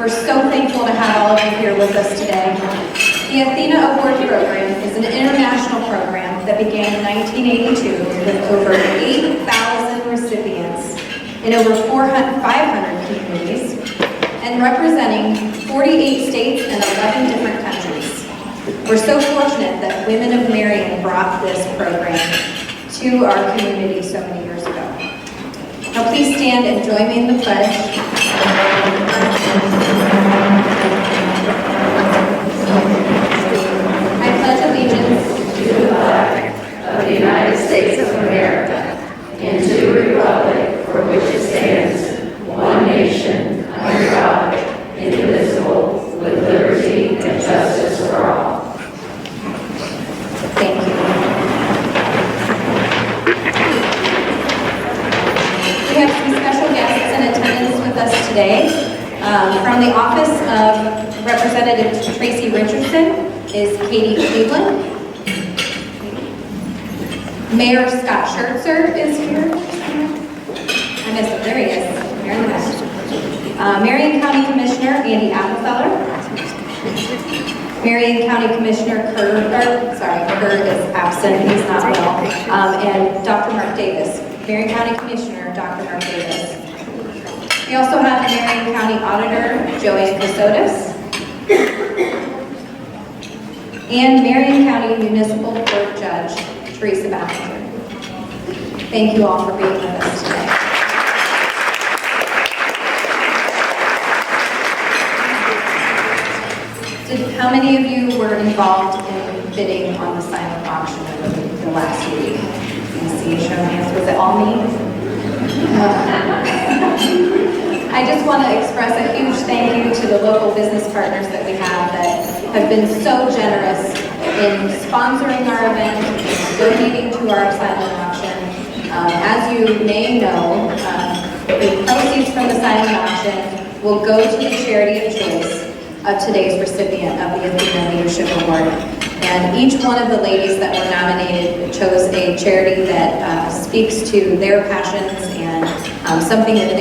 We're so thankful to have all of you here with us today. The Athena Award Program is an international program that began in 1982 with over 8,000 recipients in over 500 communities and representing 48 states and 11 different countries. We're so fortunate that Women of Marion brought this program to our community so many years ago. Now please stand and join me in the pledge. I pledge allegiance to the flag of the United States of America and to the republic for which it stands, one nation, under God, indivisible, with liberty and justice for all. Thank you. We have some special guests in attendance with us today. From the office of Representative Tracy Richardson is Katie Cleveland. Mayor Scott Schertzer is here. I missed him. There he is. Here in the back. Marion County Commissioner Andy Applefeller. Marion County Commissioner Kerr is absent. He's not well. And Dr. Mark Davis. Marion County Commissioner Dr. Mark Davis. We also have Marion County Auditor Joanne Casotis. And Marion County Municipal Court Judge Teresa Ballinger. Thank you all for being with us today. How many of you were involved in bidding on the silent auction the last week? Can you see a show of hands? Was it all me? I just want to express a huge thank you to the local business partners that we have that have been so generous in sponsoring our event, donating to our silent auction. As you may know, the proceeds from the silent auction will go to the charity of choice of today's recipient of the Athena Leadership Award. And each one of the ladies that were nominated chose a charity that speaks to their passions and something that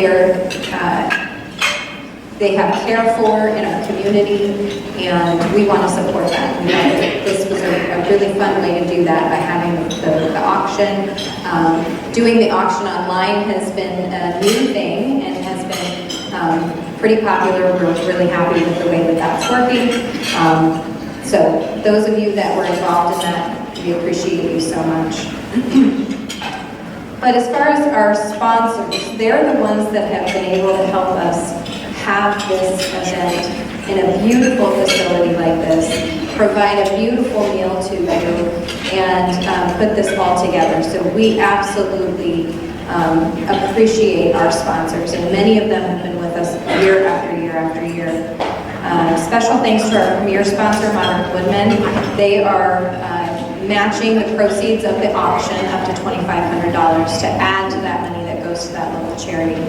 they have care for in our community, and we want to support that. We know that this was a really fun way to do that by having the auction. Doing the auction online has been a new thing and has been pretty popular. We're really happy with the way that that's working. So those of you that were involved in that, we appreciate you so much. But as far as our sponsors, they're the ones that have been able to help us have this event in a beautiful facility like this, provide a beautiful meal to you, and put this all together. So we absolutely appreciate our sponsors, and many of them have been with us year after year after year. Special thanks to our premier sponsor, Modern Woodman. They are matching the proceeds of the auction up to $2,500 to add to that money that goes to that local charity.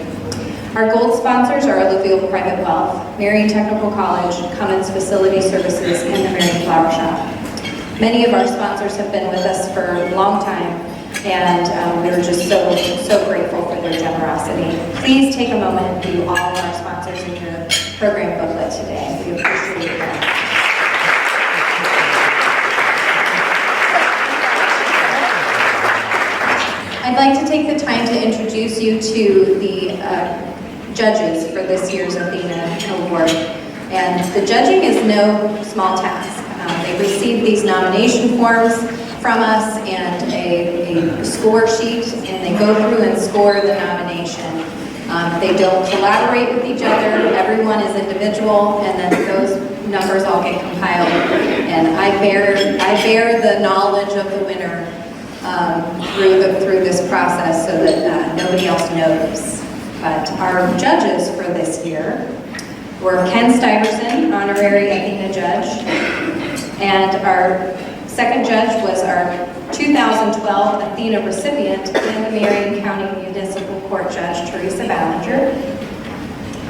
Our gold sponsors are Alluvial Private Wealth, Marion Technical College, Cummins Facility Services, and the Marion Flower Shop. Many of our sponsors have been with us for a long time, and we're just so grateful for their generosity. Please take a moment and view all of our sponsors in your program booklet today. We appreciate that. I'd like to take the time to introduce you to the judges for this year's Athena Award. And the judging is no small task. They receive these nomination forms from us and a score sheet, and they go through and score the nomination. They don't collaborate with each other. Everyone is individual, and then those numbers all get compiled. And I bear the knowledge of the winner through this process so that nobody else knows. But our judges for this year were Ken Stuyvesant, honorary Athena judge, and our second judge was our 2012 Athena recipient and the Marion County Municipal Court Judge Teresa Ballinger,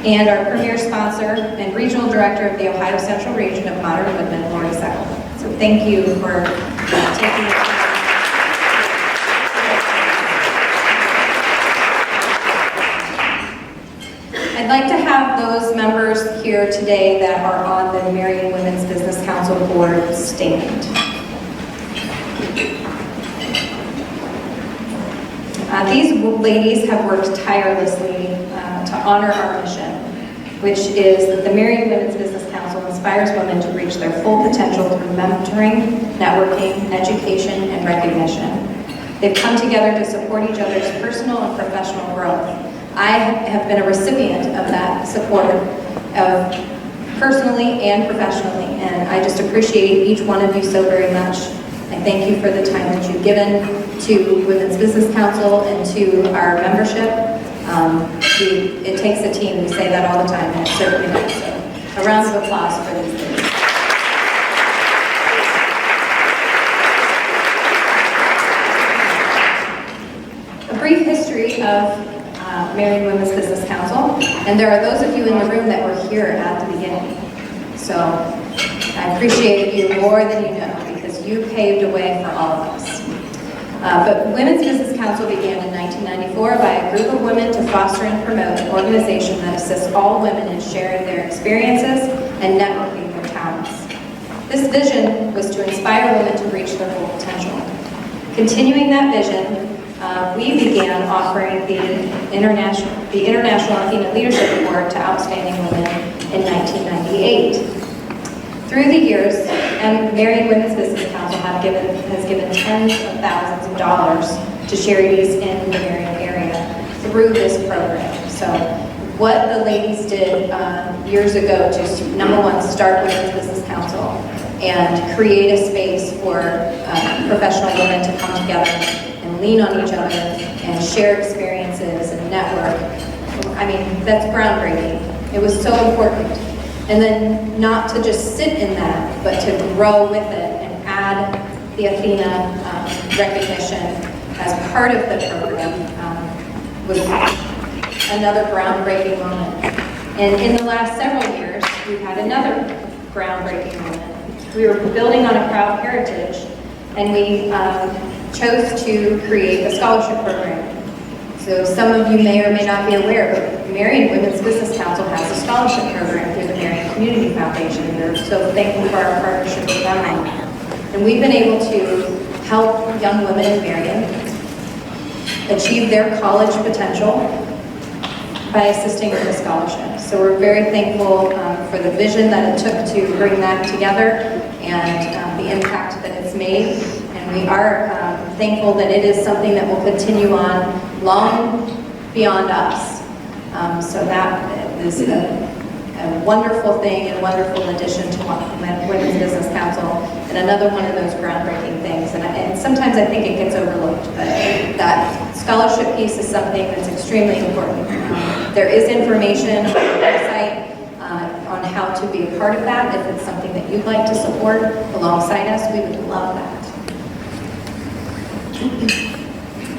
and our premier sponsor and regional director of the Ohio Central Region of Modern Woodman, Lori Seckel. So thank you for taking the time. I'd like to have those members here here today that are on the Marion Women's Business Council board stand. These ladies have worked tirelessly to honor our mission, which is that the Marion Women's Business Council inspires women to reach their full potential through mentoring, networking, education, and recognition. They've come together to support each other's personal and professional growth. I have been a recipient of that support, personally and professionally, and I just appreciate each one of you so very much. I thank you for the time that you've given to Women's Business Council and to our membership. It takes a team, we say that all the time, and it certainly does. So a round of applause for these ladies. A brief history of Marion Women's Business Council, and there are those of you in the room that were here at the beginning. So I appreciate you more than you know, because you paved a way for all of us. But Women's Business Council began in 1994 by a group of women to foster and promote an organization that assists all women in sharing their experiences and networking their talents. This vision was to inspire women to reach their full potential. Continuing that vision, we began offering the International Athena Leadership Award to outstanding women in 1998. Through the years, Marion Women's Business Council has given tens of thousands of dollars to charities in the Marion area through this program. So what the ladies did years ago to, number one, start Women's Business Council and create a space for professional women to come together and lean on each other and share experiences and network. I mean, that's groundbreaking. It was so important. And then not to just sit in that, but to grow with it and add the Athena recognition as part of the program was another groundbreaking moment. And in the last several years, we've had another groundbreaking moment. We were building on a proud heritage, and we chose to create a scholarship program. So some of you may or may not be aware, but Marion Women's Business Council has a scholarship program through the Marion Community Foundation. We're so thankful for our partnership with them. And we've been able to help young women in Marion achieve their college potential by assisting with a scholarship. So we're very thankful for the vision that it took to bring that together and the impact that it's made. And we are thankful that it is something that will continue on long beyond us. So that is a wonderful thing and wonderful addition to Women's Business Council, and another one of those groundbreaking things. And sometimes I think it gets overlooked, but that scholarship piece is something that's extremely important. There is information on the website on how to be a part of that. If it's something that you'd like to support alongside us, we would love that.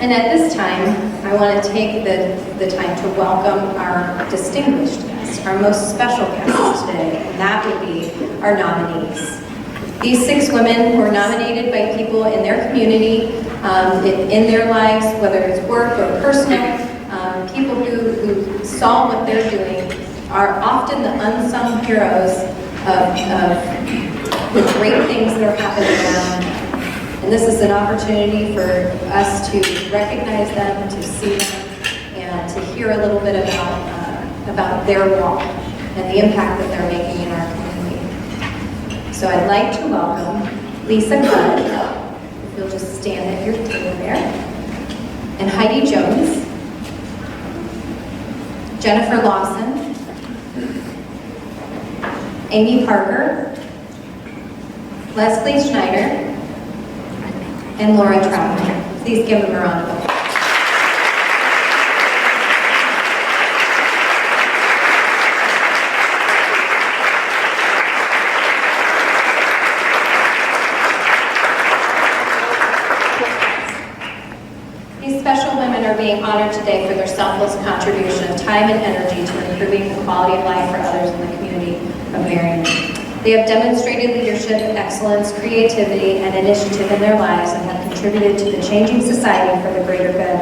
And at this time, I want to take the time to welcome our distinguished guests, our most special guests today, and that would be our nominees. These 6 women were nominated by people in their community, in their lives, whether it's work or personal. People who saw what they're doing are often the unsung heroes of the great things that are happening around them. And this is an opportunity for us to recognize them, to see them, and to hear a little bit about their walk and the impact that they're making in our community. So I'd like to welcome Lisa Good, if you'll just stand at your table there, and Heidi Jones, Jennifer Lawson, Amy Parker, Leslie Schneider, and Laura Troutman. Please give them a round of applause. These special women are being honored today for their selfless contribution of time and energy to improving the quality of life for others in the community of Marion. They have demonstrated leadership, excellence, creativity, and initiative in their lives and have contributed to the changing society for the greater good.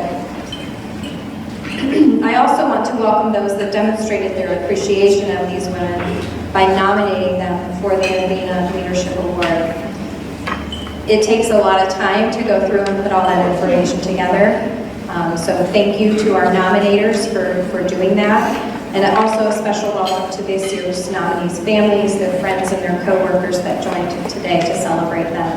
I also want to to welcome those that demonstrated their appreciation of these women by nominating them for the Athena Leadership Award. It takes a lot of time to go through and put all that information together. So thank you to our nominators for doing that. And also a special welcome to this year's nominees' families, their friends, and their co-workers that joined today to celebrate them.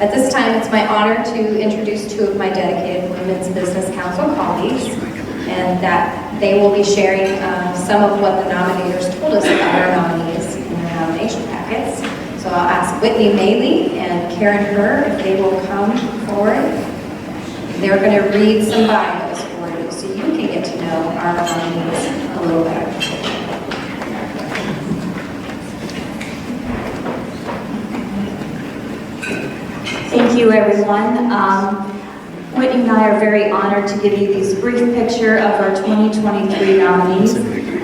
At this time, it's my honor to introduce two of my dedicated Women's Business Council colleagues, and that they will be sharing some of what the nominators told us about our nominees in their nomination packets. So I'll ask Whitney Maley and Karen Herr if they will come forward. They're going to read some bios for you so you can get to know our nominees a little better. Thank you, everyone. Whitney and I are very honored to give you this brief picture of our 2023 nominees.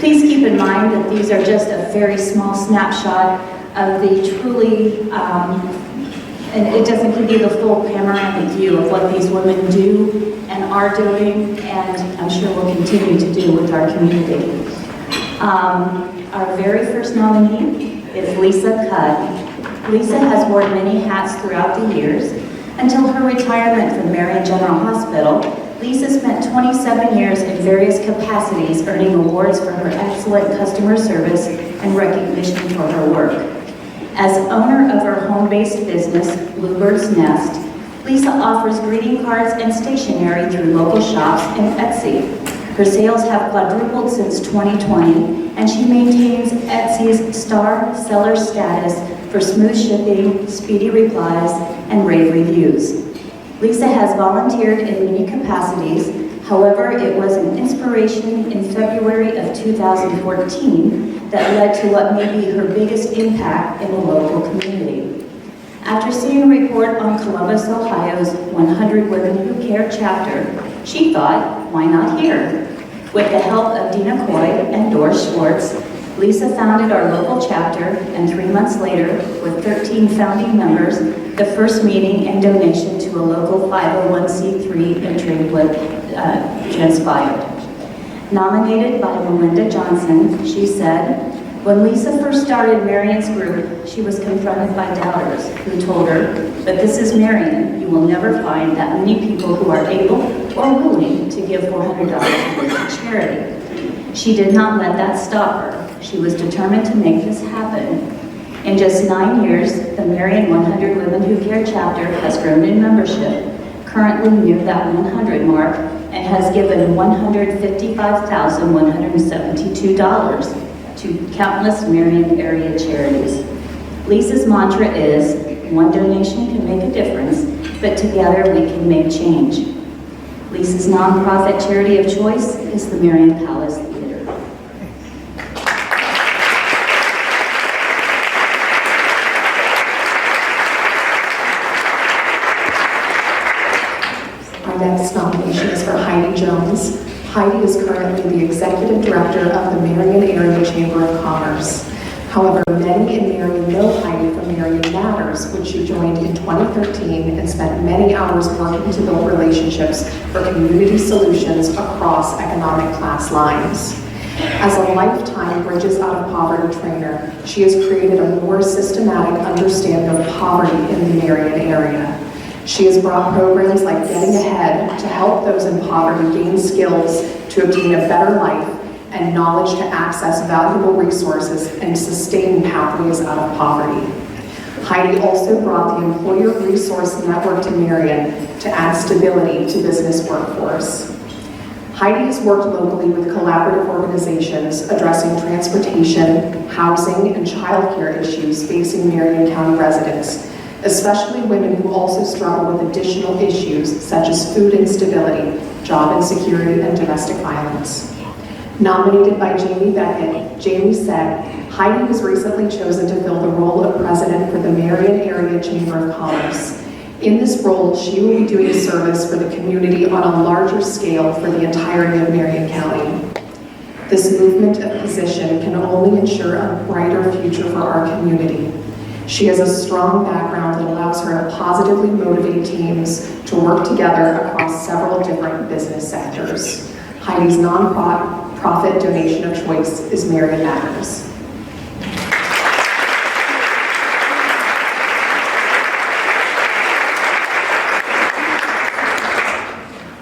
Please keep in mind that these are just a very small snapshot of the truly, and it doesn't give you the full panoramic view of what these women do and are doing, and I'm sure will continue to do with our community. Our very first nominee is Lisa Cudd. Lisa has worn many hats throughout the years. Until her retirement from Marion General Hospital, Lisa spent 27 years in various capacities earning awards for her excellent customer service and recognition for her work. As owner of her home-based business, Bluebird's Nest, Lisa offers greeting cards and stationery through local shops and Etsy. Her sales have quadrupled since 2020, and she maintains Etsy's star seller status for smooth shipping, speedy replies, and rave reviews. Lisa has volunteered in many capacities. However, it was an inspiration in February of 2014 that led to what may be her biggest impact in the local community. After seeing a report on Columbus, Ohio's 100 Women Who Care chapter, she thought, why not here? With the help of Dina Coy and Doris Schwartz, Lisa founded our local chapter, and 3 months later, with 13 founding members, the first meeting and donation to a local 501c3 in Drinkwood transpired. Nominated by Melinda Johnson, she said, when Lisa first started Marion's group, she was confronted by doubters who told her, but this is Marion. You will never find that many people who are able or willing to give $400 to charity. She did not let that stop her. She was determined to make this happen. In just 9 years, the Marion 100 Women Who Care chapter has grown in membership, currently near that 100 mark, and has given $155,172 to countless Marion area charities. Lisa's mantra is, one donation can make a difference, but together we can make change. Lisa's nonprofit charity of choice is the Marion Palace Theater. Our next nomination is for Heidi Jones. Heidi is currently the Executive Director of the Marion Area Chamber of Commerce. However, many in Marion know Heidi from Marion Matters, which she joined in 2013 and spent many hours working to build relationships for community solutions across economic class lines. As a lifetime Bridges Out of Poverty trainer, she has created a more systematic understanding of poverty in the Marion area. She has brought programs like Getting Ahead to help those in poverty gain skills to obtain a better life and knowledge to access valuable resources and sustain pathways out of poverty. Heidi also brought the Employer Resource Network to Marion to add stability to business workforce. Heidi has worked locally with collaborative organizations addressing transportation, housing, and childcare issues facing Marion County residents, especially women who also struggle with additional issues such as food instability, job insecurity, and domestic violence. Nominated by Jamie Beckett, Jamie said, Heidi was recently chosen to fill the role of president for the Marion Area Chamber of Commerce. In this role, she will be doing service for the community on a larger scale for the entirety of Marion County. This movement of position can only ensure a brighter future for our community. She has a strong background that allows her to positively motivate teams to work together across several different business sectors. Heidi's nonprofit donation of choice is Marion Matters.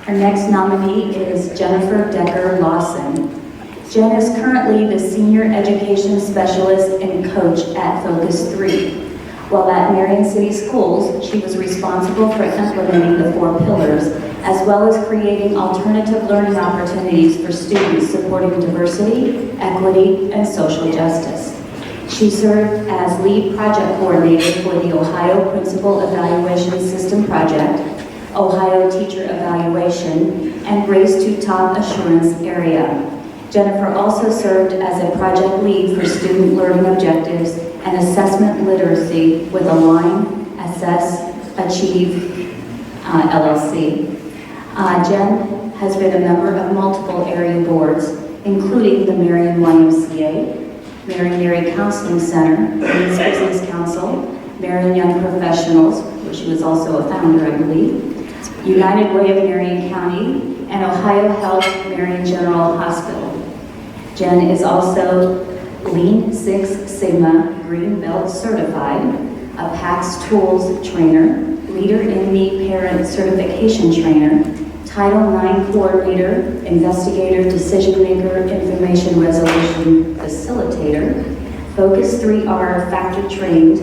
Our next nominee is Jennifer Decker Lawson. Jen is currently the Senior Education Specialist and Coach at Focus 3. While at Marion City Schools, she was responsible for implementing the 4 pillars, as well as creating alternative learning opportunities for students supporting diversity, equity, and social justice. She served as lead project coordinator for the Ohio Principal Evaluation System Project, Ohio Teacher Evaluation, and Race to Top Assurance Area. Jennifer also served as a project lead for student learning objectives and assessment literacy with Align, Assess, Achieve, LLC. Jen has been a member of multiple area boards, including the Marion YMCA, Marion Area Counseling Center, Women's Business Council, Marion Young Professionals, which she was also a founder, I believe, United Way of Marion County, and Ohio Health Marion General Hospital. Jen is also Lean Six Sigma Green Belt certified, a PAX Tools trainer, Leader in Me Parent certification trainer, Title IX coordinator, investigator, decision maker, information resolution facilitator, Focus 3R factor trained,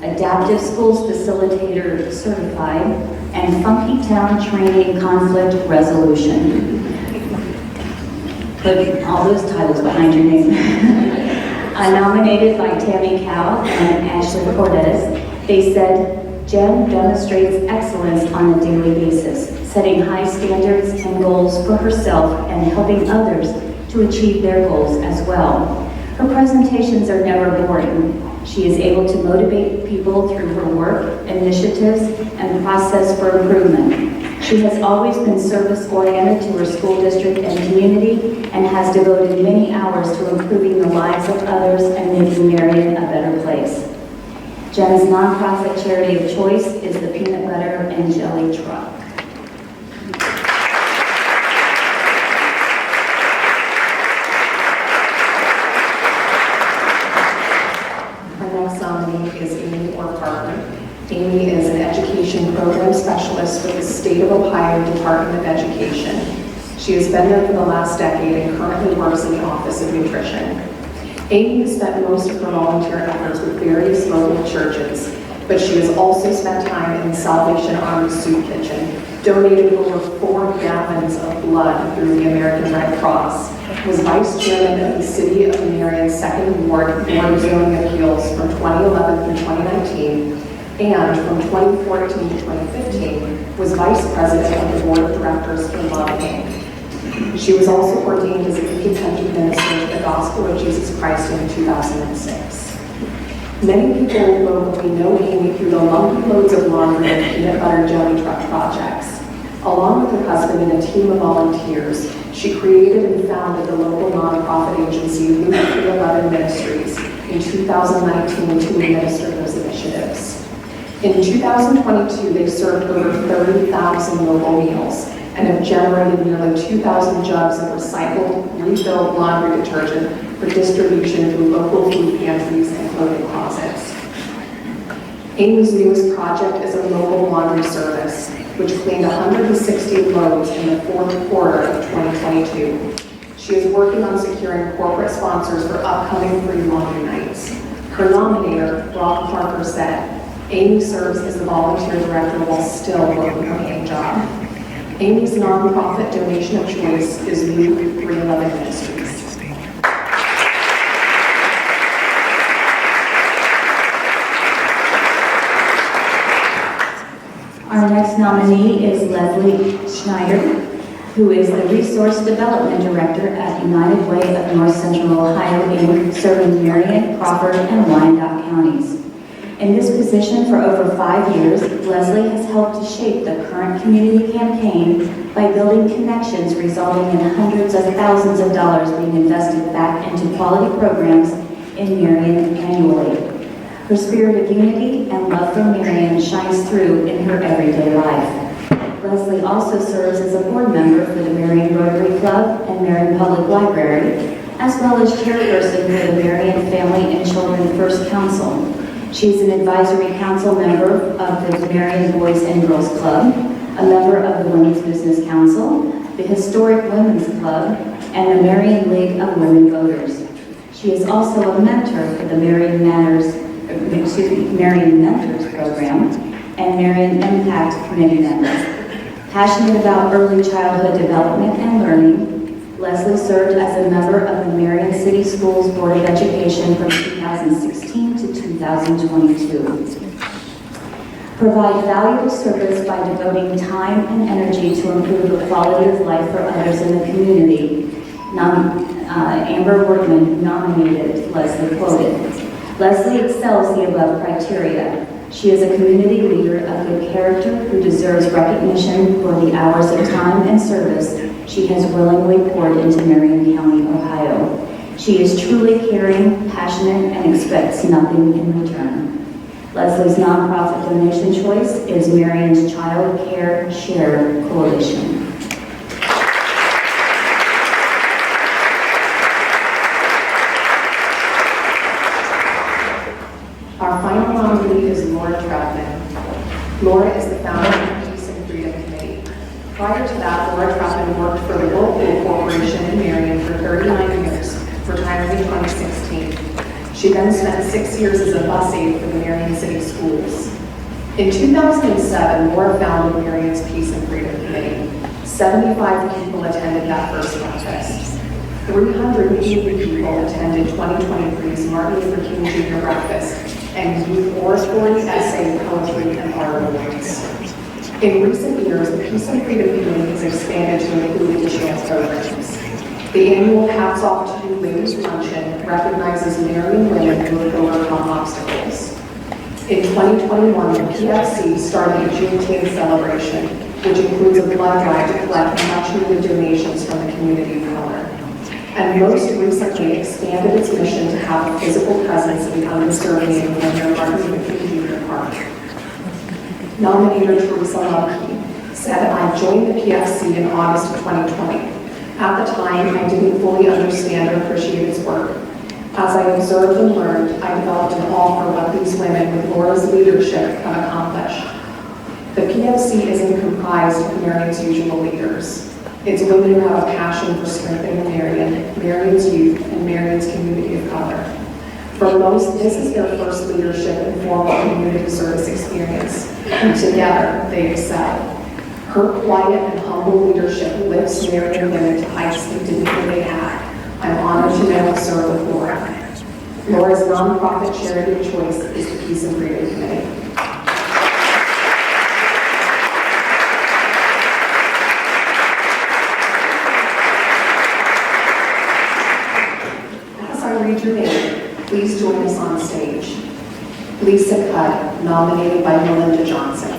Adaptive Schools Facilitator certified, and Funky Town Training Conflict Resolution. Put all those titles behind your name. Nominated by Tammy Cow and Ashley Cortez, they said, Jen demonstrates excellence on a daily basis, setting high standards and goals for herself and helping others to achieve their goals as well. Her presentations are never boring. She is able to motivate people through her work, initiatives, and process for improvement. She has always been service-oriented to her school district and community and has devoted many hours to improving the lives of others and making Marion a better place. Jen's nonprofit charity of choice is the Peanut Butter and Jelly Truck. Amy is an education program specialist with the State of Ohio Department of Education. She has been there for the last decade and currently works in the Office of Nutrition. Amy has spent most of her volunteer efforts with various local churches, but she has also spent time in the Salvation Army Soup Kitchen, donated over 4 gallons of blood through the American Red Cross, was vice chairman of the City of Marion's 2nd Ward Board of Zoning Appeals from 2011 through 2019, and from 2014 to 2015 was vice president of the board of directors for Love Inc. She was also ordained as a independent minister to the Gospel of Jesus Christ in 2006. Many people locally know Amy through the lumpy loads of laundry and peanut butter jelly truck projects. Along with her husband and a team of volunteers, she created and founded the local nonprofit agency Luke 311 Ministries in 2019 to administer those initiatives. In 2022, they served over 30,000 local meals and have generated nearly 2,000 jugs of recycled, refilled laundry detergent for distribution through local food pantries and clothing closets. Amy's newest project is a mobile laundry service, which cleaned 160 loads in the 4th quarter of 2022. She is working on securing corporate sponsors for upcoming free laundry nights. Her nominator, Rob Parker, said, Amy serves as the volunteer director while still working her main job. Amy's nonprofit donation of choice is Luke 311 Ministries. Our next nominee is Leslie Schneider, who is the Resource Development Director at United Way of North Central Ohio, Inc., serving Marion, Crawford, and Wyandotte counties. In this position for over 5 years, Leslie has helped to shape the current community campaign by building connections resulting in hundreds of thousands of dollars being invested back into quality programs in Marion annually. Her spirit of unity and love for Marion shines through in her everyday life. Leslie also serves as a board member for the Marion Rotary Club and Marion Public Library, as well as chairperson for the Marion Family and Children First Council. She is an advisory council member of the Marion Boys and Girls Club, a member of the Women's Business Council, the Historic Women's Club, and the Marion League of Women Voters. She is also a mentor for the Marion Mentors Program and Marion Impact Committee member. Passionate about early childhood development and learning, Leslie served as a member of the Marion City Schools Board of Education from 2016 to 2022. Provide valuable service by devoting time and energy to improve the quality of life for others in the community. Amber Workman nominated Leslie quoted, "Leslie excels the above criteria. She is a community leader of good character who deserves recognition for the hours of time and service she has willingly poured into Marion County, Ohio. She is truly caring, passionate, and expects nothing in return." Leslie's nonprofit donation choice is Marion's Child Care Share Coalition. Our final nominee is Laura Troutman. Laura is the founder of the Peace and Freedom Committee. Prior to that, Laura Troutman worked for the Whirlpool Corporation in Marion for 39 years, retiring in 2016. She then spent 6 years as a bus aide for the Marion City Schools. In 2007, Laura founded Marion's Peace and Freedom Committee. 75 people attended that first breakfast. 380 people attended 2023's Martin Luther King Jr. Breakfast and youth oratory, essay, poetry, and art awards. In recent years, the Peace and Freedom Committee has expanded to include additional programs. The annual Hats Off to You Ladies Luncheon recognizes Marion women who have overcome obstacles. In 2021, the PFC started a Juneteenth celebration, which includes a blood drive to collect much-needed donations from the community of color. And most recently expanded its mission to have a physical presence in the undisturbed neighborhood near Martin Luther King Jr. Park. Nominator Teresa Lubke said, "I joined the PFC in August of 2020. At the time, I didn't fully understand or appreciate its work. As I observed and learned, I developed an awe for what these women with Laura's leadership have accomplished. The PFC isn't comprised of Marion's usual leaders. It's women who have a passion for strengthening Marion, Marion's youth, and Marion's community of color. For most, this is their first leadership and formal community service experience, and together they excel. Her quiet and humble leadership lifts Marion women to heights they didn't know they had. I'm honored to now serve with Laura." Laura's nonprofit charity of choice is the Peace and Freedom Committee. As I read your name, please join us on stage. Lisa Cudd, nominated by Melinda Johnson.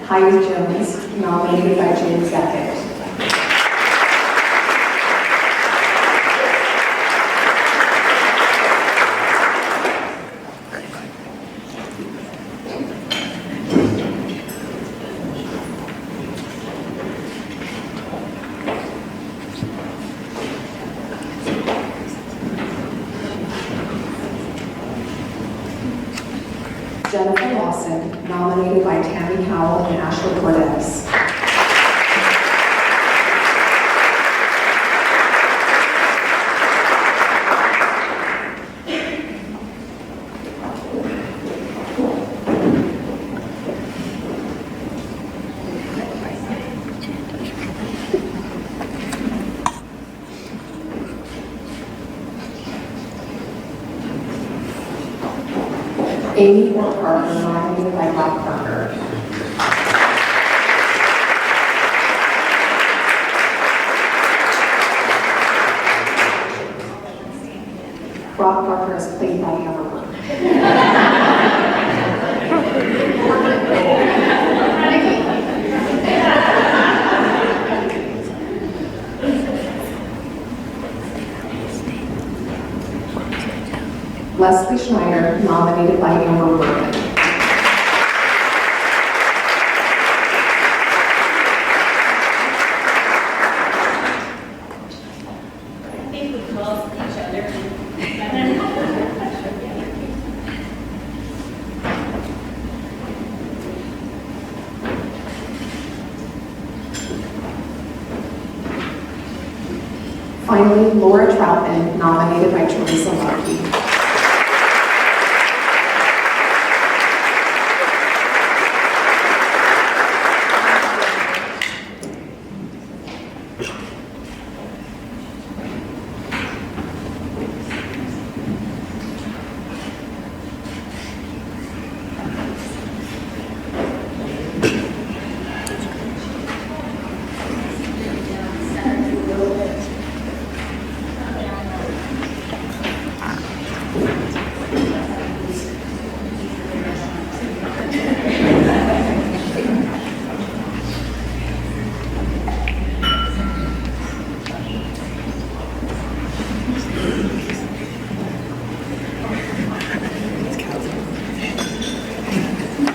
Heidi Jones, nominated by James Beckett. Jennifer Lawson, nominated by Tammy Howell and Ashley Cordes. Amy Parker, nominated by Bob Parker. is played by Amber Burke. Leslie Schneider, nominated by Amber Burke. I think we call each other. Finally, Laura Troutman, nominated by Teresa Larkey.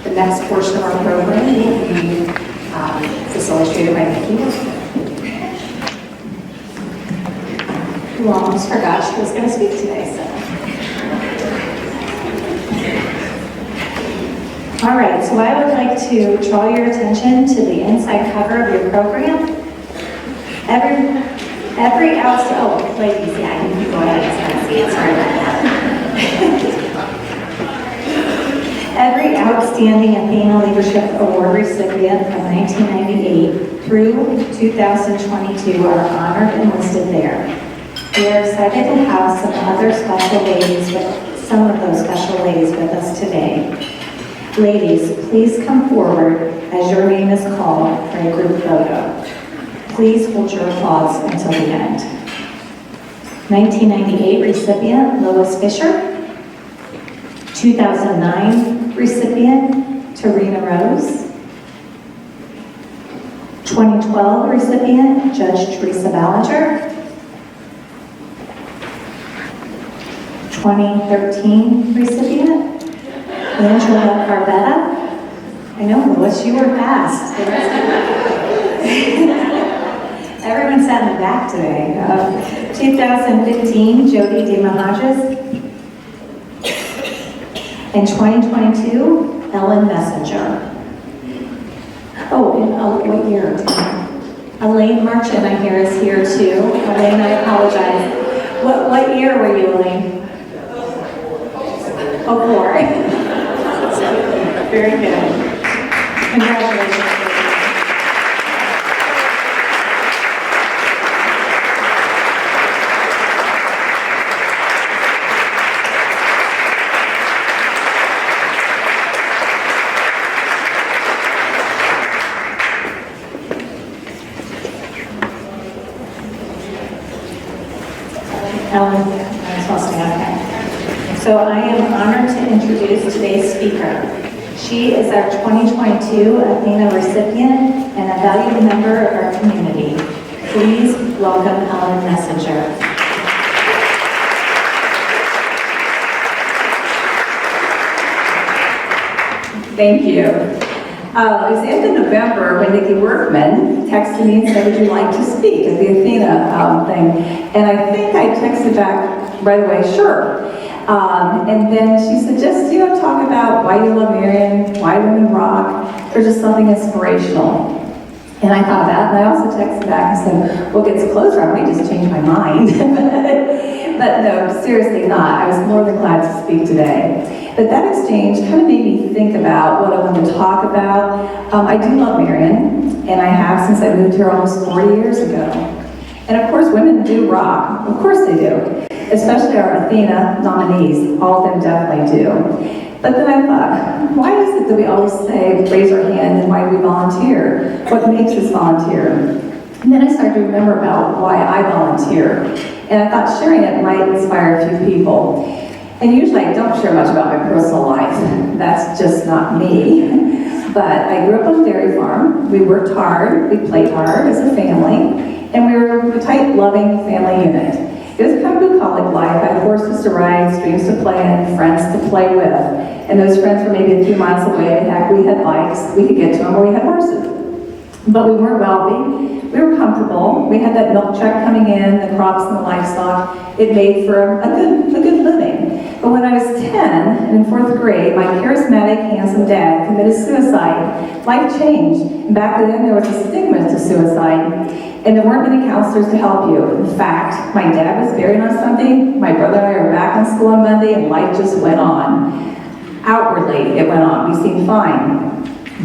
The next portion of our program will be facilitated by Nikki. Who almost forgot she was going to speak today, so. All right, so I would like to draw your attention to the inside cover of your program. Every outstanding, ladies, yeah, you can go ahead and see it, sorry about that. Every outstanding Athena Leadership Award recipient from 1998 through 2022 are honored and listed there. We are excited to have some of those special ladies with us today. Ladies, please come forward as your name is called for a group photo. Please hold your applause until the end. 1998 recipient, Lois Fisher. 2009 recipient, Tarina Rose. 2012 recipient, Judge Teresa Ballinger. 2013 recipient, Angela Carvetta. I know, Lois, you were fast. Everyone sat in the back today. 2015, Jody DeMahajas. In 2022, Ellen Messenger. Oh, and what year? Elaine Marchand, I hear, is here too. Elaine, I apologize. What year were you, Elaine? Oh, 4. Very good. Congratulations. Ellen, I'm supposed to have that. So I am honored to introduce today's speaker. She is our 2022 Athena recipient and a valued member of our community. Please welcome Ellen Messenger. Thank you. It was the end of November when Nikki Workman texted me and said, would you like to speak at the Athena thing? And I think I texted back right away, sure. And then she said, just, talk about why you love Marion, why women rock, or just something inspirational. And I thought that, and I also texted back and said, well, it gets closer, I might just change my mind. But no, seriously not. I was more than glad to speak today. But that exchange kind of made me think about what I wanted to talk about. I do love Marion, and I have since I moved here almost 40 years ago. And of course, women do rock. Of course they do. Especially our Athena nominees. All of them definitely do. But then I thought, why is it that we always say, raise our hand, and why do we volunteer? What makes us volunteer? And then I started to remember about why I volunteer. And I thought sharing it might inspire a few people. And usually I don't share much about my personal life. That's just not me. But I grew up on a dairy farm. We worked hard, we played hard as a family, and we were a tight, loving family unit. It was kind of a bucolic life. I had horses to ride, streams to play in, friends to play with. And those friends were maybe a few miles away. Heck, we had bikes, we could get to them, or we had horses. But we weren't wealthy. We were comfortable. We had that milk check coming in, the crops and the livestock. It made for a good living. But when I was 10, and in 4th grade, my charismatic, handsome dad committed suicide. Life changed. And back then, there was a stigma to suicide. And there weren't many counselors to help you. In fact, my dad was buried on Sunday, my brother and I were back in school on Monday, and life just went on. Outwardly, it went on. We seemed fine.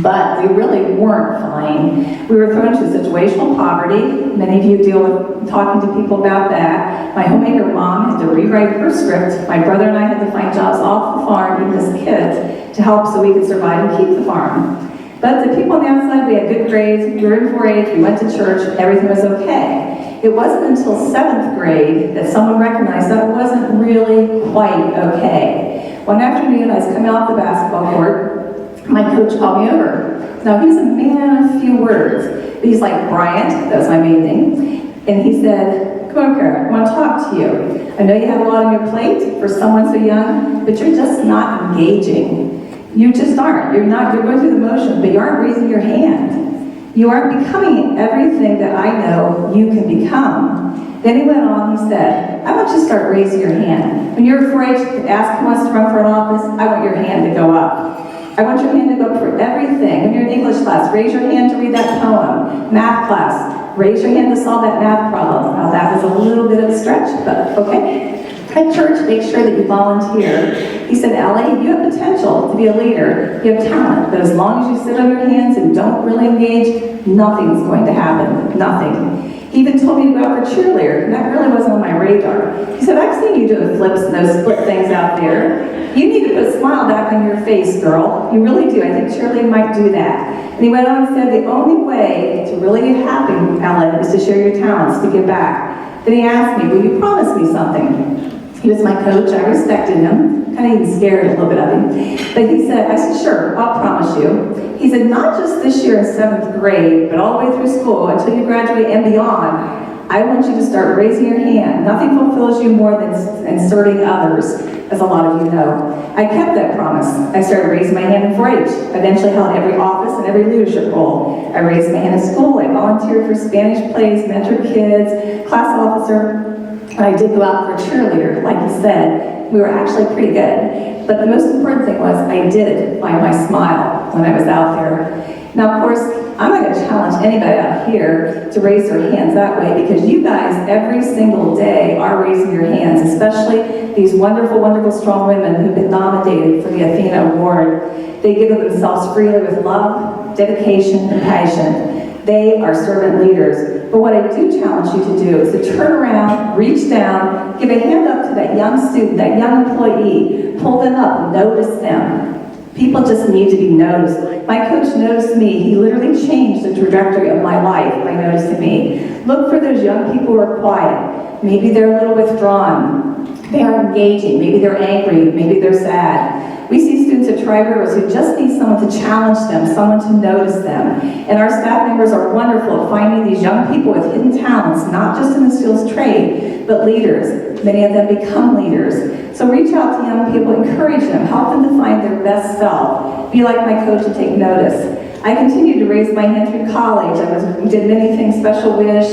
But we really weren't fine. We were thrown into situational poverty. Many of you deal with talking to people about that. My homemaker mom had to rewrite her script. My brother and I had to find jobs off the farm, even as kids, to help so we could survive and keep the farm. But the people on the outside, we had good grades, we were in 4-H, we went to church, everything was okay. It wasn't until 7th grade that someone recognized that it wasn't really quite okay. One afternoon, I was coming off the basketball court. My coach called me over. Now, he's a man of few words. But he's like, Bryant, that was my main name. And he said, come over here, I want to talk to you. I know you have a lot on your plate for someone so young, but you're just not engaging. You just aren't. You're going through the motion, but you aren't raising your hand. You aren't becoming everything that I know you can become. Then he went on, he said, I want you to start raising your hand. When you're afraid to ask who wants to run for an office, I want your hand to go up. I want your hand to go up for everything. When you're in English class, raise your hand to read that poem. Math class, raise your hand to solve that math problem. Now that was a little bit of a stretch, but okay. At church, make sure that you volunteer. He said, Ellie, you have potential to be a leader. You have talent, but as long as you sit on your hands and don't really engage, nothing's going to happen. Nothing. He even told me to go out for cheerleader, and that really wasn't on my radar. He said, I've seen you doing flips and those split things out there. You need to put a smile back on your face, girl. You really do. I think cheerleading might do that. And he went on and said, the only way to really be happy, Ellen, is to share your talents, to give back. Then he asked me, will you promise me something? He was my coach. I respected him. Kind of even scared a little bit of him. But he said, I said, sure, I'll promise you. He said, not just this year in 7th grade, but all the way through school until you graduate and beyond, I want you to start raising your hand. Nothing fulfills you more than serving others, as a lot of you know. I kept that promise. I started raising my hand in 4-H. I eventually held every office and every leadership role. I raised my hand in school. I volunteered for Spanish plays, mentored kids, class officer. I did go out for cheerleader, like you said. We were actually pretty good. But the most important thing was I did find my smile when I was out there. Now, of course, I'm not going to challenge anybody out here to raise their hands that way, because you guys every single day are raising your hands, especially these wonderful, wonderful, strong women who've been nominated for the Athena Award. They give of themselves freely with love, dedication, and passion. They are servant leaders. But what I do challenge you to do is to turn around, reach down, give a hand up to that young student, that young employee, pull them up, notice them. People just need to be noticed. My coach noticed me. He literally changed the trajectory of my life by noticing me. Look for those young people who are quiet. Maybe they're a little withdrawn. They are engaging. Maybe they're angry. Maybe they're sad. We see students at Tri-Rivers who just need someone to challenge them, someone to notice them. And our staff members are wonderful at finding these young people with hidden talents, not just in the skills trade, but leaders. Many of them become leaders. So reach out to young people, encourage them, help them to find their best self. Be like my coach and take notice. I continued to raise my hand through college. I did many things, Special Wish.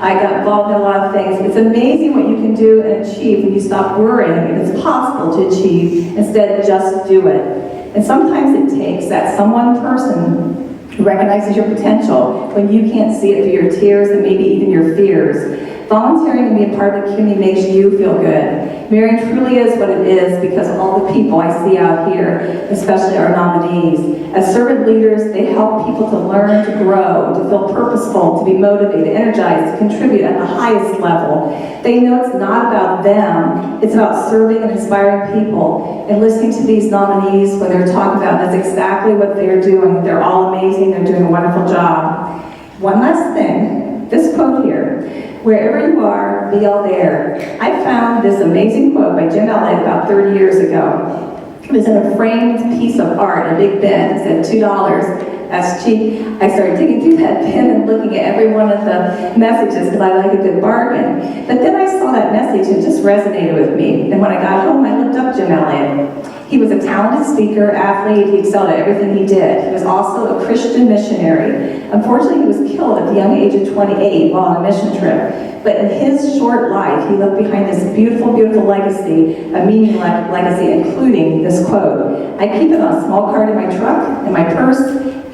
I got involved in a lot of things. It's amazing what you can do and achieve when you stop worrying if it's possible to achieve, instead just do it. And sometimes it takes that someone person who recognizes your potential when you can't see it through your tears and maybe even your fears. Volunteering and being part of the community makes you feel good. Marion truly is what it is because of all the people I see out here, especially our nominees. As servant leaders, they help people to learn, to grow, to feel purposeful, to be motivated, energized, to contribute at the highest level. They know it's not about them, it's about serving and inspiring people. And listening to these nominees when they're talking about that's exactly what they're doing. They're all amazing, they're doing a wonderful job. One last thing, this quote here. Wherever you are, be all there. I found this amazing quote by Jim Elliott about 30 years ago. It was in a framed piece of art, a big bin. It said $2. That's cheap. I started digging through that bin and looking at every one of the messages because I like a good bargain. But then I saw that message and it just resonated with me. And when I got home, I looked up Jim Elliott. He was a talented speaker, athlete. He excelled at everything he did. He was also a Christian missionary. Unfortunately, he was killed at the young age of 28 while on a mission trip. But in his short life, he left behind this beautiful, beautiful legacy, a meaning legacy, including this quote. I keep it on a small card in my truck, in my purse,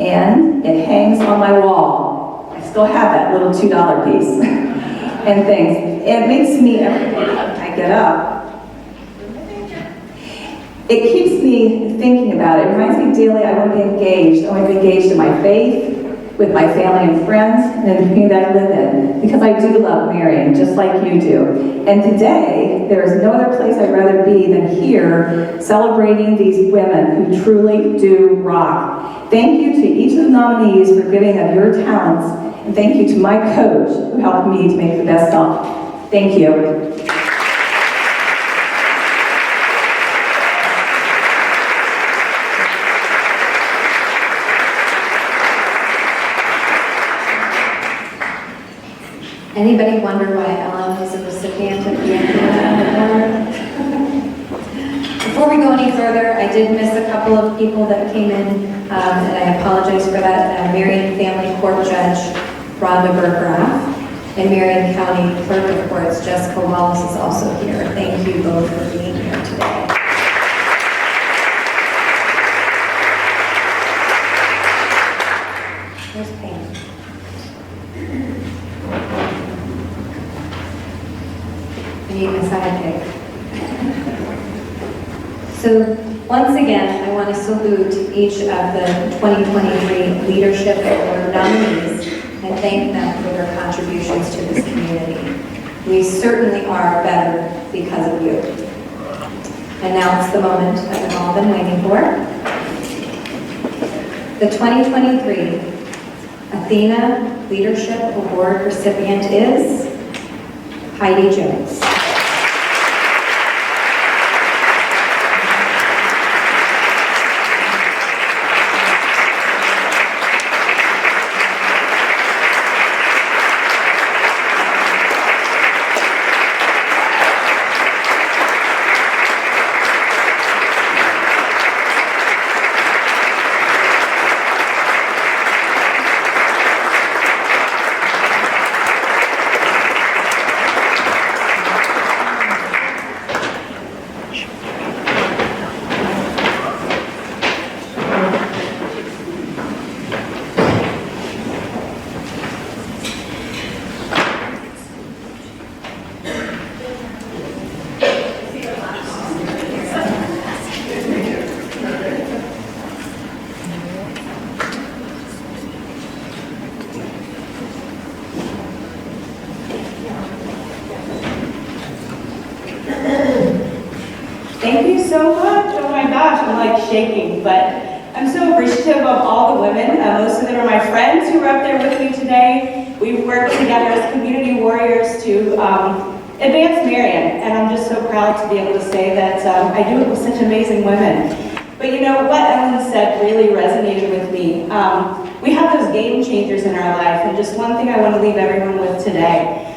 and it hangs on my wall. I still have that little $2 piece and things. It makes me, every day I get up, it keeps me thinking about it. It reminds me daily I want to be engaged. I want to be engaged in my faith, with my family and friends, and in the community that I live in, because I do love Marion, just like you do. And today, there is no other place I'd rather be than here, celebrating these women who truly do rock. Thank you to each of the nominees for giving of your talents, and thank you to my coach who helped me to make the best song. Thank you. Anybody wonder why Ellen was a recipient of the Athena Award? Before we go any further, I did miss a couple of people that came in, and I apologize for that. Marion Family Court Judge Rhonda Burgraff and Marion County Clerk of Courts Jessica Wallace is also here. Thank you both for being here today. Where's Pam? I need my sidekick. So once again, I want to salute each of the 2023 Leadership Award nominees and thank them for their contributions to this community. We certainly are better because of you. And now it's the moment that we've all been waiting for. The 2023 Athena Leadership Award recipient is Heidi Jones. Thank you so much. Oh my gosh, I'm like shaking, but I'm so appreciative of all the women. Most of them are my friends who are up there with me today. We've worked together as community warriors to advance Marion, and I'm just so proud to be able to say that I do it with such amazing women. But you know, what Ellen said really resonated with me. We have those game changers in our life, and just one thing I want to leave everyone with today.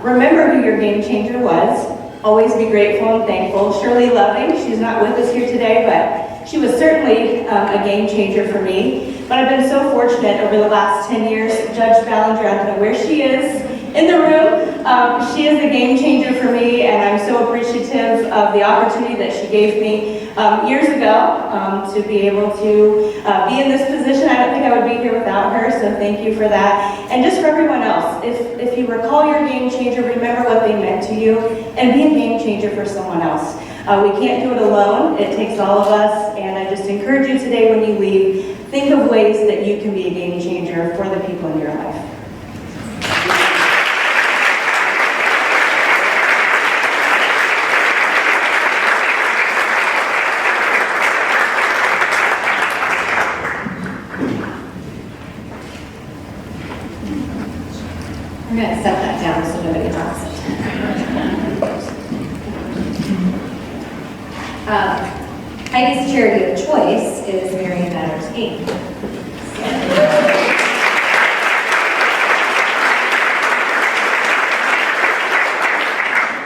Remember who your game changer was. Always be grateful and thankful. Shirley Loving, she's not with us here today, but she was certainly a game changer for me. But I've been so fortunate over the last 10 years. Judge Ballinger, I don't know where she is in the room. She is a game changer for me, and I'm so appreciative of the opportunity that she gave me years ago to be able to be in this position. I don't think I would be here without her, so thank you for that. And just for everyone else, if you recall your game changer, remember what they meant to you, and be a game changer for someone else. We can't do it alone. It takes all of us, and I just encourage you today when you leave, think of ways that you can be a game changer for the people in your life. I'm going to set that down so nobody knocks it. Heidi's charity of choice is Marion Matters Inc.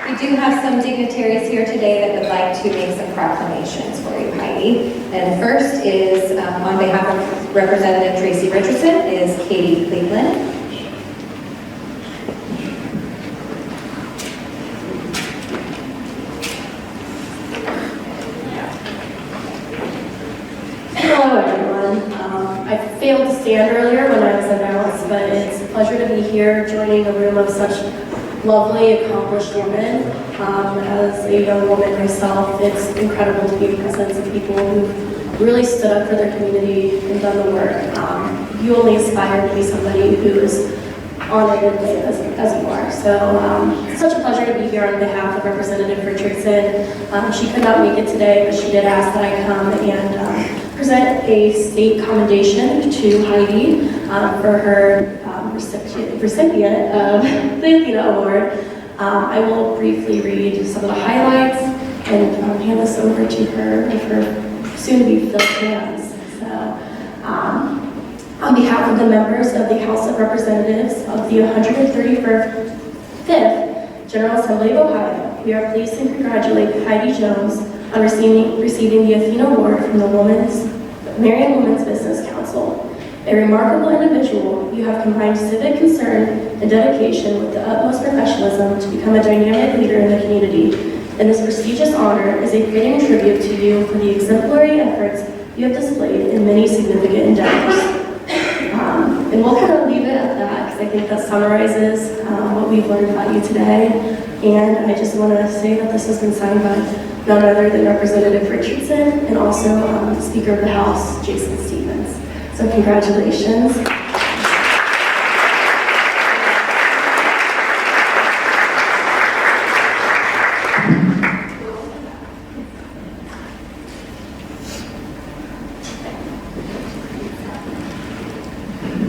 We do have some dignitaries here today that would like to make some proclamations for you, Heidi. And first is, on behalf of Representative Tracy Richardson, is Katie Cleveland. Hello, everyone. I failed to stand earlier when I was announced, but it's a pleasure to be here joining a room of such lovely, accomplished women. As a young woman myself, it's incredible to be in the presence of people who really stood up for their community and done the work. You only aspire to be somebody who is honored and brave as you are. So it's such a pleasure to be here on behalf of Representative Richardson. She could not make it today, but she did ask that I come and present a state commendation to Heidi for her recipient of the Athena Award. I will briefly read some of the highlights and hand this over to her with her soon-to-be filled hands. So, on behalf of the members of the House of Representatives of the 135th General Assembly of Ohio, we are pleased to congratulate Heidi Jones on receiving the Athena Award from the Marion Women's Business Council. A remarkable individual, you have combined civic concern and dedication with the utmost professionalism to become a dynamic leader in the community. And this prestigious honor is a fitting tribute to you for the exemplary efforts you have displayed in many significant endeavors. And we'll kind of leave it at that because I think that summarizes what we've learned about you today. And I just want to say that this has been signed by none other than Representative Richardson and also Speaker of the House, Jason Stevens. So congratulations.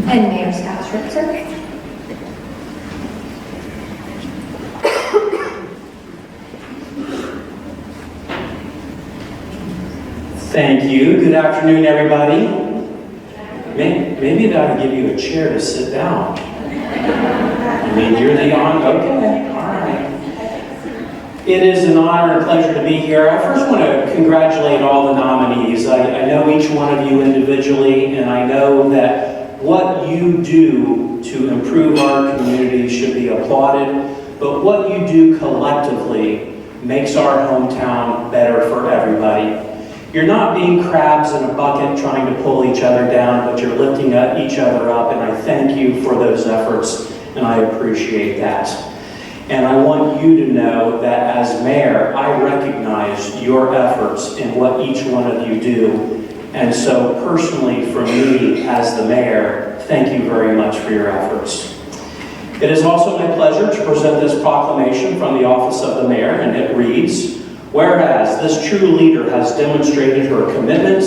And Mayor Scott Schritzer. Thank you. Good afternoon, everybody. Maybe that'll give you a chair to sit down. I mean, you're the on. Okay. All right. It is an honor and pleasure to be here. I first want to congratulate all the nominees. I know each one of you individually, and I know that what you do to improve our community should be applauded, but what you do collectively makes our hometown better for everybody. You're not being crabs in a bucket trying to pull each other down, but you're lifting each other up, and I thank you for those efforts, and I appreciate that. And I want you to know that as mayor, I recognize your efforts in what each one of you do. And so personally, for me as the mayor, thank you very much for your efforts. It is also my pleasure to present this proclamation from the office of the mayor, and it reads, whereas this true leader has demonstrated her commitment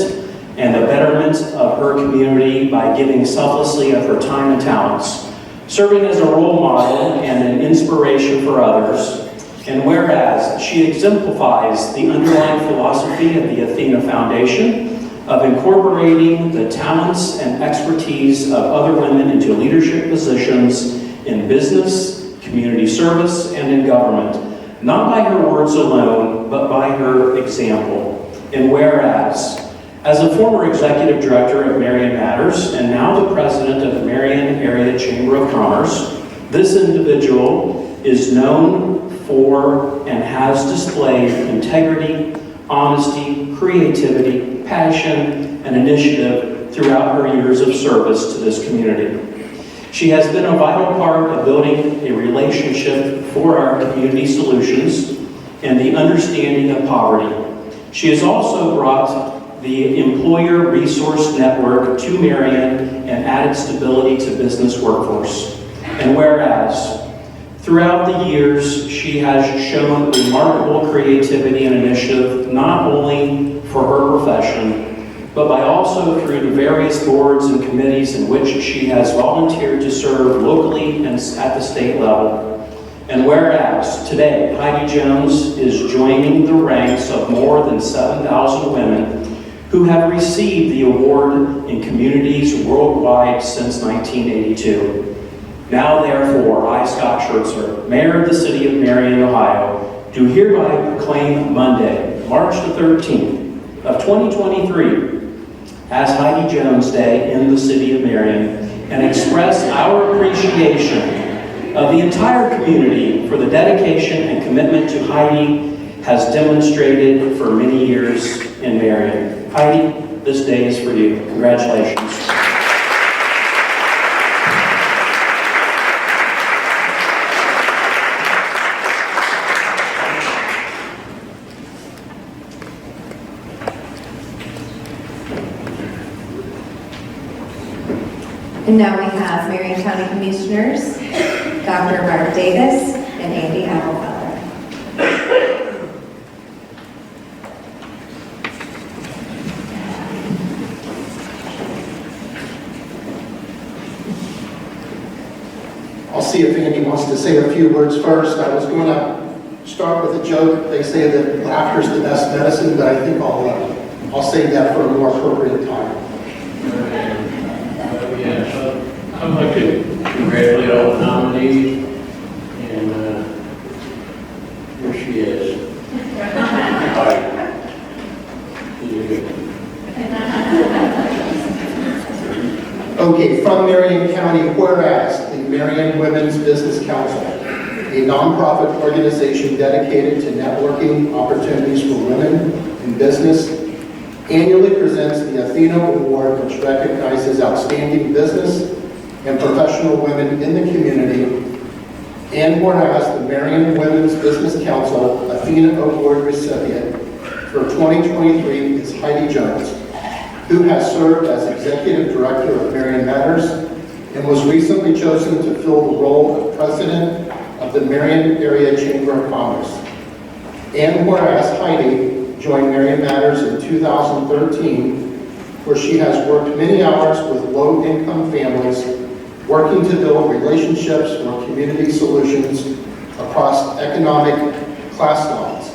and the betterment of her community by giving selflessly of her time and talents, serving as a role model and an inspiration for others, and whereas she exemplifies the underlying philosophy of the Athena Foundation of incorporating the talents and expertise of other women into leadership positions in business, community service, and in government, not by her words alone, but by her example. And whereas, as a former executive director of Marion Matters and now the president of the Marion Area Chamber of Commerce, this individual is known for and has displayed integrity, honesty, creativity, passion, and initiative throughout her years of service to this community. She has been a vital part of building a relationship for our community solutions and the understanding of poverty. She has also brought the Employer Resource Network to Marion and added stability to business workforce. And whereas, throughout the years, she has shown remarkable creativity and initiative, not only for her profession, but by also through the various boards and committees in which she has volunteered to serve locally and at the state level. And whereas today Heidi Jones is joining the ranks of more than 7,000 women who have received the award in communities worldwide since 1982. Now therefore, I, Scott Schertzer, Mayor of the City of Marion, Ohio, do hereby proclaim Monday, March the 13th of 2023 as Heidi Jones Day in the City of Marion and express our appreciation of the entire community for the dedication and commitment to Heidi has demonstrated for many years in Marion. Heidi, this day is for you. Congratulations. And now we have Marion County Commissioners, Dr. Mark Davis and Andy Applefeller. I'll see if Andy wants to say a few words first. I was going to start with a joke. They say that laughter is the best medicine, but I think I'll save that for a more appropriate time. I'd like to congratulate all the nominees, and here she is. Okay, from Marion County, whereas the Marion Women's Business Council, a nonprofit organization dedicated to networking opportunities for women in business, annually presents the Athena Award, which recognizes outstanding business and professional women in the community. And whereas the Marion Women's Business Council Athena Award recipient for 2023 is Heidi Jones, who has served as Executive Director of Marion Matters and was recently chosen to fill the role of President of the Marion Area Chamber of Commerce. And whereas Heidi joined Marion Matters in 2013, where she has worked many hours with low-income families, working to build relationships for community solutions across economic class lines.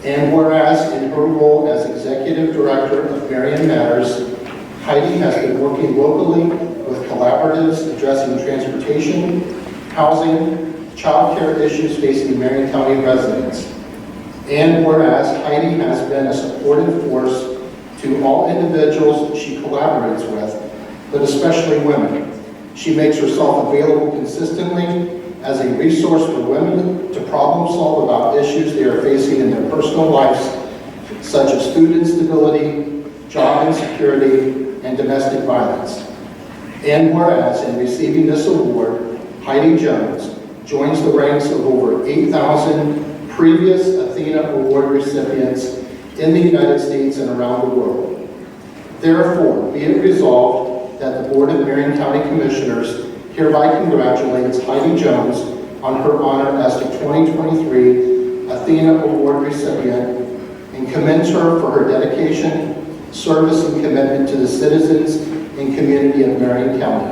And whereas in her role as Executive Director of Marion Matters, Heidi has been working locally with collaboratives addressing transportation, housing, child care issues facing Marion County residents. And whereas Heidi has been a supportive force to all individuals she collaborates with, but especially women. She makes herself available consistently as a resource for women to problem solve about issues they are facing in their personal lives, such as food instability, job insecurity, and domestic violence. And whereas in receiving this award, Heidi Jones joins the ranks of over 8,000 previous Athena Award recipients in the United States and around the world. Therefore, be it resolved that the Board of Marion County Commissioners hereby congratulates Heidi Jones on her honor as the 2023 Athena Award recipient and commends her for her dedication, service, and commitment to the citizens and community of Marion County.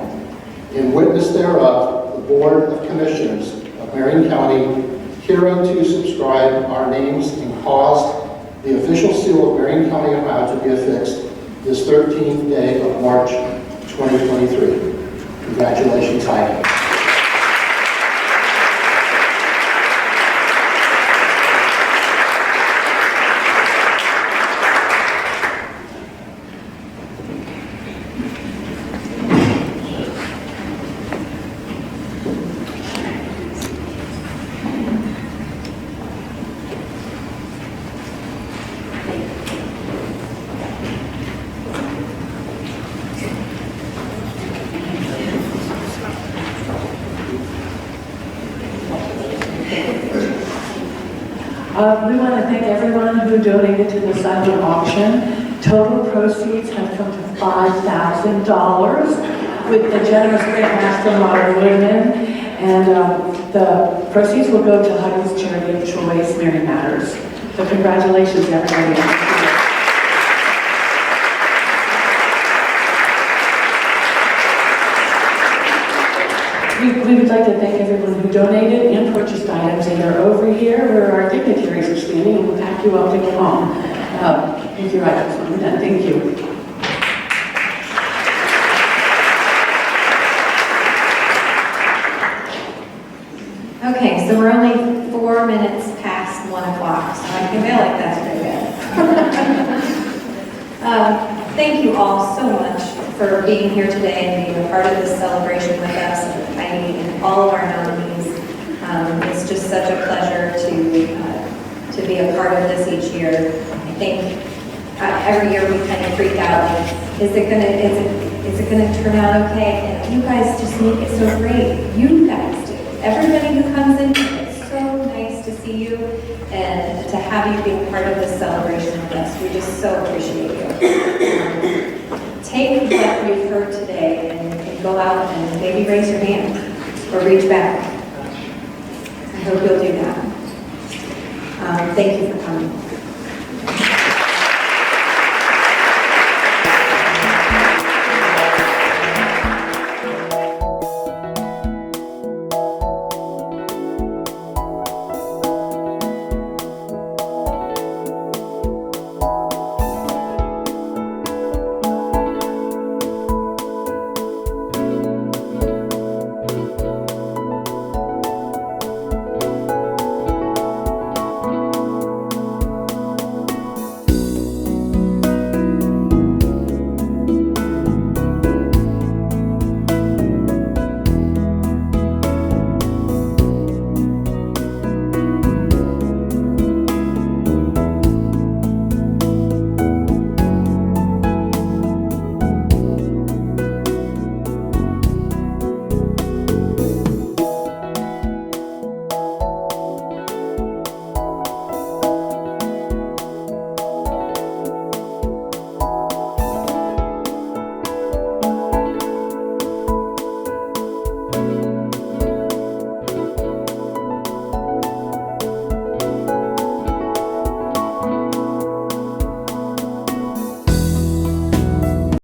In witness thereof, the Board of Commissioners of Marion County hereunto subscribe our names and caused the official seal of Marion County, Ohio to be affixed this 13th day of March 2023. Congratulations, Heidi. We want to thank everyone who donated to the silent auction. Total proceeds have come to $5,000 with the generous grant master Modern Women, and the proceeds will go to Heidi's charity of choice, Marion Matters. So congratulations, everybody. We would like to thank everyone who donated and purchased items. where our dignitaries are standing, and we'll pack you up to go home. With your items on that. Thank you. Okay, so we're only 4 minutes past 1 o'clock, so I feel like that's pretty good. Thank you all so much for being here today and being a part of this celebration with us, and Heidi and all of our nominees. It's just such a pleasure to be a part of this each year. I think every year we kind of freak out, like, is it gonna turn out okay? And you guys just make it so great. You guys do. Everybody who comes in, it's so nice to see you and to have you be part of this celebration with us. We just so appreciate you. Take what we've heard today and go out and maybe raise your hand or reach back. I hope you'll do that. Thank you for coming.